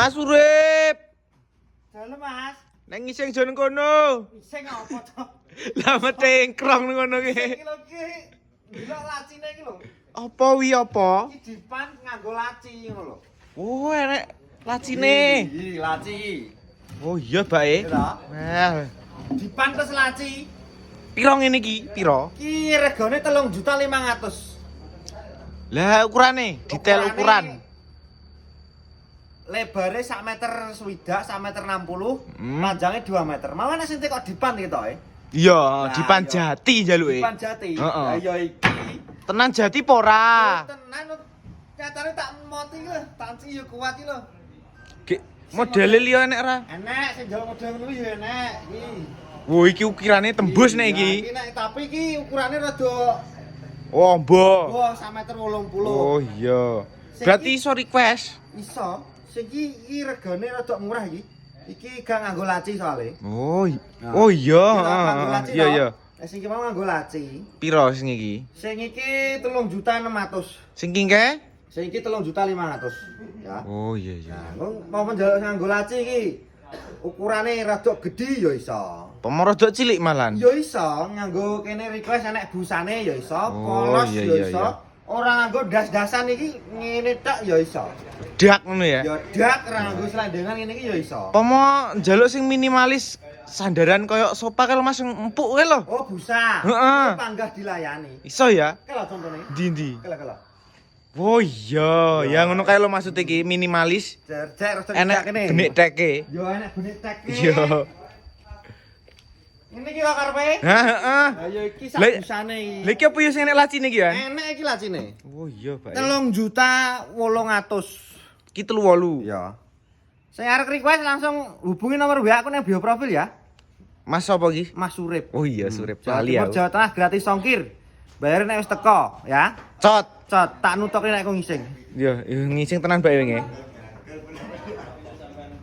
Mas Urip. Halo Mas. Nang ngising jon kono. Sing apa to? Lah metengkrong ngono ki. Iki lho ki. Delok lacine iki lho. Apa wi apa? Iki dipan nganggo laci ngono lho. Oh, enek lacine. Iki laci. Oh iya, bae. Iya. Nah, Dipan terus laci. piro ngene iki? Piro? Ki regane 3.500.000. Lah ukurane, detail ukuran. Lebare 1 meter swidak, 1 meter 60, Hmm. panjangnya 2 meter. Malah sing kok dipan gitu Iya, Nah, dipan iya. jati jaluke. Dipan jati. Heeh. Lah ya iki. Tenan jati apa ora? Tenan katane tak moti lho, tak ci yo kuat iki lho. Ki modele liya enek ora? Enek sing jauh model ngono ya enek iki. Wo iki ukirane tembus nek iki. Iki nek tapi iki ukurane rada Oh, mbok. 1 meter 80. Oh iya. Berarti iso request. Iso. Sing iki regane rada murah iki. Iki gak nganggo laci soalnya. Oh, Nah. oh iya, Nganggo laci iya toh. iya. Sing iki mau nganggo laci. Piro sing iki? Sing iki 3.600.000. Sing kingke? Sing iki 3.500.000. Ya. Oh iya iya. Nah, mau menjaluk nganggo laci iki. Ukurane rada gedhi ya iso. Pemoro dok cilik malan. Ya iso, nganggo kene request enek busane ya iso, Oh, polos iya, ya iya, iso. iya. Ora nganggo das-dasan iki ngene tok ya iso. Dak ngono ya. Ya dak ora nganggo selandengan ngene iki ya iso. Pomo njaluk sing minimalis sandaran koyo sofa kalau Mas empuk kae lho. Oh, busa. Heeh. Iki panggah dilayani. Iso ya? Kela contone. Ndi-ndi? Kela. Oh iya, ya ngono kae lho maksud iki minimalis. Jer Enek benik teke. Yo enek benik tek. Iya. Ini iki kok karepe. Hah, heeh. Lah ya iki sak Lah- busane iki. Lha iki apa ya sing enek lacine iki ya? Enek iki lacine. Oh iya, Pak. 3.800.000. Ki 38. Ya. Saya arek request langsung hubungi nomor WA aku nang bio profil ya. Mas apa iki? Mas Surip. Oh iya, Surip Jawa Bali Timur, ya. Jawa Tengah gratis songkir. Bayar nek wis teko, ya. Cot. Cot, tak nutoki nek aku ngising. Yo, ngising tenan bae wingi.